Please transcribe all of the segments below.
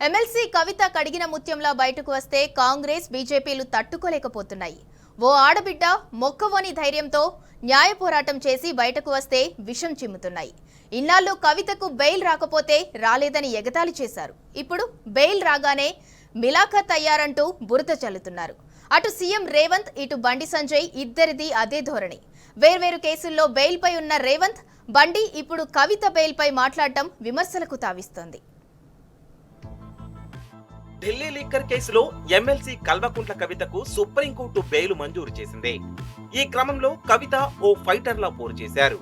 MLC కవిత కడిగిన ముత్యంలా బయటకు వస్తే కాంగ్రెస్ బీజేపీలు తట్టుకోలేకపోతున్నాయి. ఓ ఆడబిడ్డ మొక్కవోని ధైర్యంతో న్యాయ పోరాటం చేసి బయటకు వస్తే విషం చిమ్ముతున్నాయి. ఇన్నాళ్ళు కవితకు బెయిల్ రాకపోతే రాలేదని ఎగతాళి చేశారు. ఇప్పుడు బెయిల్ రాగానే మిలాఖత్ అయ్యారంటూ బురద చల్లుతున్నారు. అటు సీఎం రేవంత్, ఇటు బండి సంజయ్ ఇద్దరిది అదే ధోరణి. వేర్వేరు కేసుల్లో బెయిల్పై ఉన్న రేవంత్, బండి ఇప్పుడు కవిత బెయిల్పై మాట్లాడటం విమర్శలకు తావిస్తోంది. ఢిల్లీ లిక్కర్ కేసులో ఎమ్మెల్సీ కల్వకుంట్ల కవితకు సుప్రీంకోర్టు బెయిల్ మంజూరు చేసింది. ఈ క్రమంలో కవిత ఓ ఫైటర్లా పోరు చేశారు.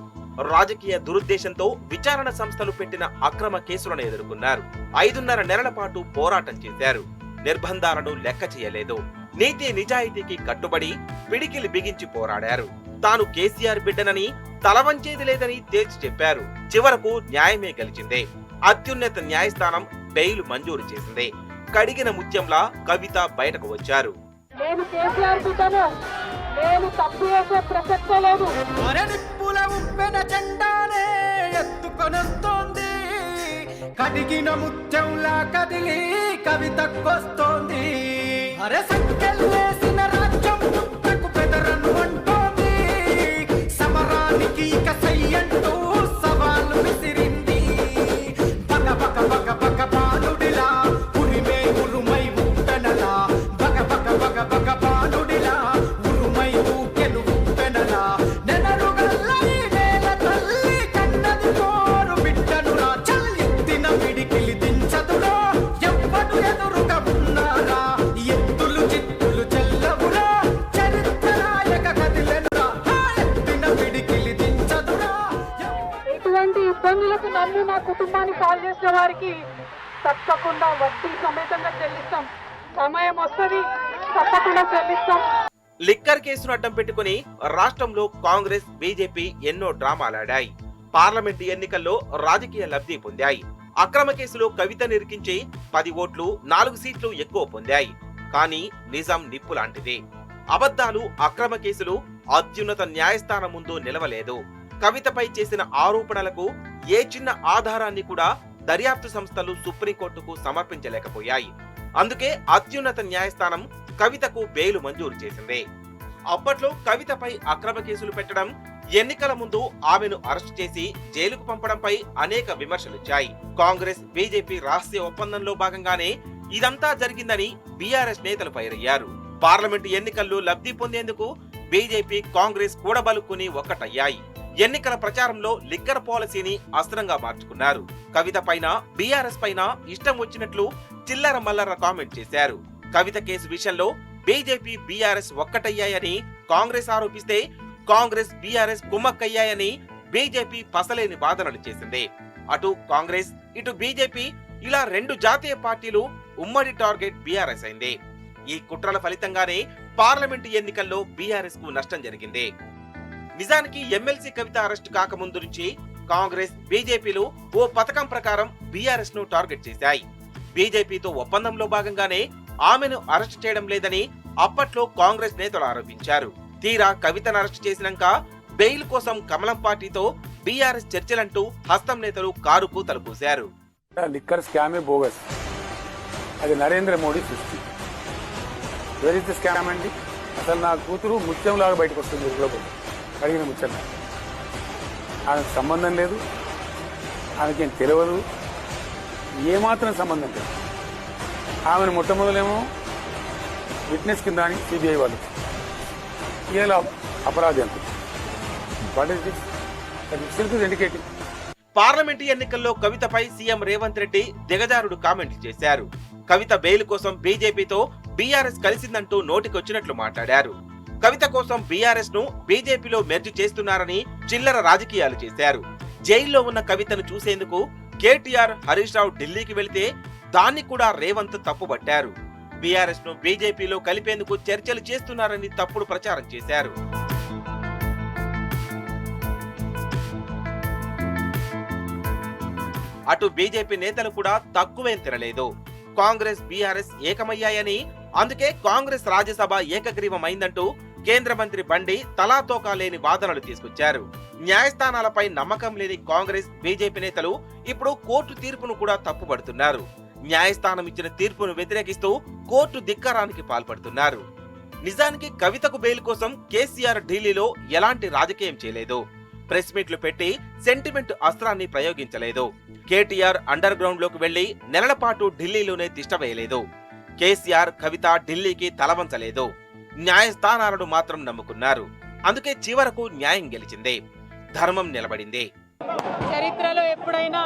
రాజకీయ దురుద్దేశంతో విచారణ సంస్థలు పెట్టిన అక్రమ కేసులను ఎదుర్కొన్నారు. 5.5 నెలల పాటు పోరాటం చేశారు. నిర్బంధాలను లెక్క చేయలేదు. నీతి నిజాయితీకి కట్టుబడి పిడికిలి బిగించి పోరాడారు. తాను కేసీఆర్ బిడ్డనని తలవంచేది లేదని తేల్చి చెప్పారు. చివరకు న్యాయమే గెలిచింది. అత్యున్నత న్యాయస్థానం బెయిల్ మంజూరు చేసింది. కడిగిన ముత్యంలా కవిత బయటకు వచ్చారు. నేను కేసీఆర్ బిడ్డను, నేను తప్పు చేసే ప్రసక్తే లేదు. నిప్పుల ఉప్పెన జెండానే ఎత్తుకొనొస్తోంది, కడిగిన ముత్యంలా కదిలి కవితకొస్తోంది. అరే సంకెళ్ళేసిన రాజ్యం పుట్టకు పెదరను అంటోంది. సమరానికి ఇక సయ్యంటూ సవాలు విసిరింది. బగ బగ బగ బగ బాలుడిలా ఉరిమే ఉరుమై ఊటనలా, బగ బగ బగ బగ బాలుడిలా ఉరుమై ఊకెను ఊటనలా. నెనరుగల్లని నేల తల్లి కన్నది కోరు బిడ్డనురా, చల్లెత్తిన పిడికిలి దించదురా. ఎవ్వడు ఎదురుగా ఉన్నారా, ఎత్తులు చిత్తులు చెల్లవురా. చరిత్రనాయక కదిలెనురా, ఎత్తిన పిడికిలి దించదురా. ఎటువంటి ఇబ్బందులకు నన్ను నా కుటుంబాన్ని కాల్ చేసిన వారికి తప్పకుండా వడ్డీ సమేతంగా చెల్లిస్తాం. సమయం వస్తుంది, తప్పకుండా చెల్లిస్తాం. లిక్కర్ కేసును అడ్డం పెట్టుకుని రాష్ట్రంలో కాంగ్రెస్, బీజేపీ ఎన్నో డ్రామాలాడాయి. పార్లమెంటు ఎన్నికల్లో రాజకీయ లబ్ధి పొందాయి. అక్రమ కేసులో కవిత నిరికించి 10 ఓట్లు, 4 సీట్లు ఎక్కువ పొందాయి. కానీ నిజం నిప్పు లాంటిది. అబద్ధాలు, అక్రమ కేసులు అత్యున్నత న్యాయస్థానం ముందు నిలవలేదు. కవితపై చేసిన ఆరోపణలకు ఏ చిన్న ఆధారాన్ని కూడా దర్యాప్తు సంస్థలు సుప్రీంకోర్టుకు సమర్పించలేకపోయాయి. అందుకే అత్యున్నత న్యాయస్థానం కవితకు బెయిల్ మంజూరు చేసింది. అప్పట్లో కవితపై అక్రమ కేసులు పెట్టడం, ఎన్నికల ముందు ఆమెను అరెస్ట్ చేసి జైలుకు పంపడంపై అనేక విమర్శలొచ్చాయి. కాంగ్రెస్, బీజేపీ రహస్య ఒప్పందంలో భాగంగానే ఇదంతా జరిగిందని బీఆర్ఎస్ నేతలు ఫైరయ్యారు. పార్లమెంటు ఎన్నికల్లో లబ్ధి పొందేందుకు బీజేపీ, కాంగ్రెస్ కూడబలుక్కుని ఒక్కటయ్యాయి. ఎన్నికల ప్రచారంలో లిక్కర్ పాలసీని అస్త్రంగా మార్చుకున్నారు. కవిత పైన, బీఆర్ఎస్ పైన ఇష్టం వచ్చినట్లు చిల్లర మల్లర కామెంట్ చేశారు. కవిత కేసు విషయంలో బీజేపీ, బీఆర్ఎస్ ఒక్కటయ్యాయని కాంగ్రెస్ ఆరోపిస్తే, కాంగ్రెస్, బీఆర్ఎస్ కుమ్మక్కయ్యాయని బీజేపీ పసలేని వాదనలు చేసింది. అటు కాంగ్రెస్, ఇటు బీజేపీ ఇలా 2 జాతీయ పార్టీలు ఉమ్మడి టార్గెట్ బీఆర్ఎస్ అయింది. ఈ కుట్రల ఫలితంగానే పార్లమెంటు ఎన్నికల్లో బీఆర్ఎస్ కు నష్టం జరిగింది. నిజానికి ఎమ్మెల్సీ కవిత అరెస్ట్ కాకముందు నుంచి కాంగ్రెస్, బీజేపీలు ఓ పథకం ప్రకారం బీఆర్ఎస్ ను టార్గెట్ చేశాయి. బీజేపీతో ఒప్పందంలో భాగంగానే ఆమెను అరెస్ట్ చేయడం లేదని అప్పట్లో కాంగ్రెస్ నేతలు ఆరోపించారు. తీరా కవితను అరెస్ట్ చేసినాక బెయిల్ కోసం కమలం పార్టీతో బీఆర్ఎస్ చర్చలంటూ హస్తం నేతలు కారు కూతలు కూశారు. లిక్కర్ స్కామే బోగస్, అది నరేంద్ర మోడీ సృష్టి. ఎవరైతే స్కామ్ అండి, అసలు నా కూతురు ముత్యంలాగా బయటకు వస్తుంది. అడిగిన ముచ్చట ఆమెకు సంబంధం లేదు, ఆమెకేం తెలియదు, ఏమాత్రం సంబంధం లేదు. ఆమెను మొట్టమొదలేమో విట్నెస్ కింద అని సిబిఐ వాళ్ళు ఇలా అపరాధి అంత ఇండికేటింగ్. పార్లమెంటు ఎన్నికల్లో కవితపై సీఎం రేవంత్ రెడ్డి దిగజారుడు కామెంట్లు చేశారు. కవిత బెయిల్ కోసం బీజేపీతో బీఆర్ఎస్ కలిసిందంటూ నోటికొచ్చినట్లు మాట్లాడారు. కవిత కోసం బీఆర్ఎస్ ను బీజేపీలో మెర్జ్ చేస్తున్నారని చిల్లర రాజకీయాలు చేశారు. జైల్లో ఉన్న కవితను చూసేందుకు కేటీఆర్, హరీష్ రావు ఢిల్లీకి వెళితే దాన్ని కూడా రేవంత్ తప్పుబట్టారు. బీఆర్ఎస్ ను బీజేపీలో కలిపేందుకు చర్చలు చేస్తున్నారని తప్పుడు ప్రచారం చేశారు. అటు బీజేపీ నేతలు కూడా తక్కువేం తినలేదు. కాంగ్రెస్, బీఆర్ఎస్ ఏకమయ్యాయని, అందుకే కాంగ్రెస్ రాజ్యసభ ఏకగ్రీవమైందంటూ కేంద్ర మంత్రి బండి తలాతోకా లేని వాదనలు తీసుకొచ్చారు. న్యాయస్థానాలపై నమ్మకం లేని కాంగ్రెస్, బీజేపీ నేతలు ఇప్పుడు కోర్టు తీర్పును కూడా తప్పుపడుతున్నారు. న్యాయస్థానం ఇచ్చిన తీర్పును వ్యతిరేకిస్తూ కోర్టు ధిక్కారానికి పాల్పడుతున్నారు. నిజానికి కవితకు బెయిల్ కోసం కేసీఆర్ ఢిల్లీలో ఎలాంటి రాజకీయం చేయలేదు. ప్రెస్ మీట్లు పెట్టి సెంటిమెంట్ అస్త్రాన్ని ప్రయోగించలేదు. కేటీఆర్ అండర్ గ్రౌండ్ లోకి వెళ్లి నెలల పాటు ఢిల్లీలోనే తిష్టవేయలేదు. కేసీఆర్, కవిత ఢిల్లీకి తలవంచలేదు. న్యాయస్థానాలను మాత్రం నమ్ముకున్నారు. అందుకే చివరకు న్యాయం గెలిచింది, ధర్మం నిలబడింది. చరిత్రలో ఎప్పుడైనా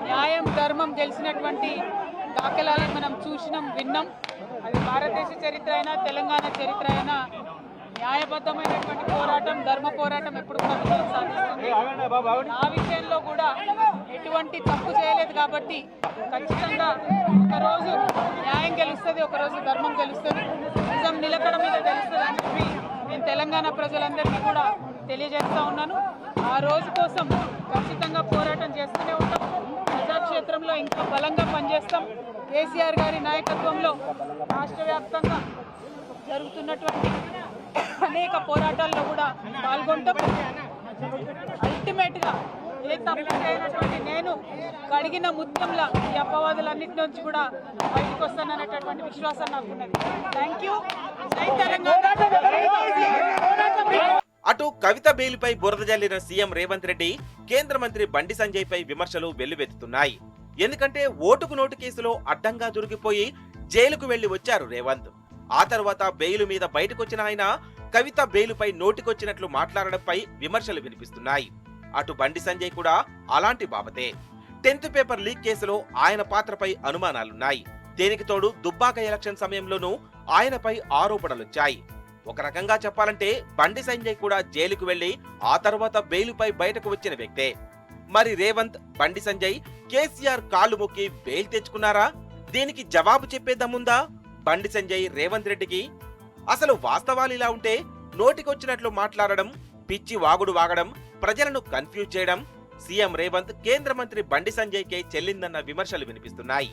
న్యాయం ధర్మం గెలిచినటువంటి దాఖలాలను మనం చూసినాం, విన్నాం. అది భారతదేశ చరిత్ర అయినా తెలంగాణ చరిత్ర అయినా న్యాయబద్ధమైనటువంటి పోరాటం, ధర్మ పోరాటం ఎప్పుడు కూడా విజయం సాధిస్తుంది. ఆ విషయంలో కూడా ఎటువంటి తప్పు చేయలేదు కాబట్టి ఖచ్చితంగా ఒకరోజు న్యాయం గెలుస్తుంది, ఒకరోజు ధర్మం గెలుస్తుంది, నిజం నిలకడ మీద గెలుస్తుంది అని చెప్పి నేను తెలంగాణ ప్రజలందరికీ కూడా తెలియజేస్తా ఉన్నాను. ఆ రోజు కోసం ఖచ్చితంగా పోరాటం చేస్తూనే ఉంటాం. ప్రజాక్షేత్రంలో ఇంకా బలంగా పనిచేస్తాం. కేసీఆర్ గారి నాయకత్వంలో రాష్ట్ర వ్యాప్తంగా జరుగుతున్నటువంటి అనేక పోరాటాల్లో కూడా పాల్గొంటాం. అల్టిమేట్ గా ఏ తప్పు చేయనటువంటి నేను కడిగిన ముత్యంలా ఈ అపవాదులన్నిటి నుంచి కూడా బయటకు వస్తాననేటటువంటి విశ్వాసం నాకు ఉన్నది. Thank you. జై తెలంగాణ. అటు కవిత బెయిల్పై బురద జల్లిన సీఎం రేవంత్ రెడ్డి, కేంద్ర మంత్రి బండి సంజయ్ పై విమర్శలు వెల్లువెత్తుతున్నాయి. ఎందుకంటే ఓటుకు నోటు కేసులో అడ్డంగా దొరికిపోయి జైలుకు వెళ్లి వచ్చారు రేవంత్. ఆ తర్వాత బెయిలు మీద బయటకొచ్చిన ఆయన కవిత బెయిలుపై నోటికొచ్చినట్లు మాట్లాడడంపై విమర్శలు వినిపిస్తున్నాయి. అటు బండి సంజయ్ కూడా అలాంటి బాబతే. 10th పేపర్ లీక్ కేసులో ఆయన పాత్రపై అనుమానాలున్నాయి. దీనికి తోడు దుబ్బాక ఎలక్షన్ సమయంలోనూ ఆయనపై ఆరోపణలొచ్చాయి. ఒక రకంగా చెప్పాలంటే బండి సంజయ్ కూడా జైలుకు వెళ్లి ఆ తర్వాత బెయిలుపై బయటకు వచ్చిన వ్యక్తే. మరి రేవంత్, బండి సంజయ్ కేసీఆర్ కాళ్లు మొక్కి బెయిల్ తెచ్చుకున్నారా? దీనికి జవాబు చెప్పేదమ్ముందా బండి సంజయ్, రేవంత్ రెడ్డికి? అసలు వాస్తవాలు ఇలా ఉంటే నోటికొచ్చినట్లు మాట్లాడడం, పిచ్చి వాగుడు వాగడం, ప్రజలను కన్ఫ్యూజ్ చేయడం సీఎం రేవంత్, కేంద్ర మంత్రి బండి సంజయ్కే చెల్లిందన్న విమర్శలు వినిపిస్తున్నాయి.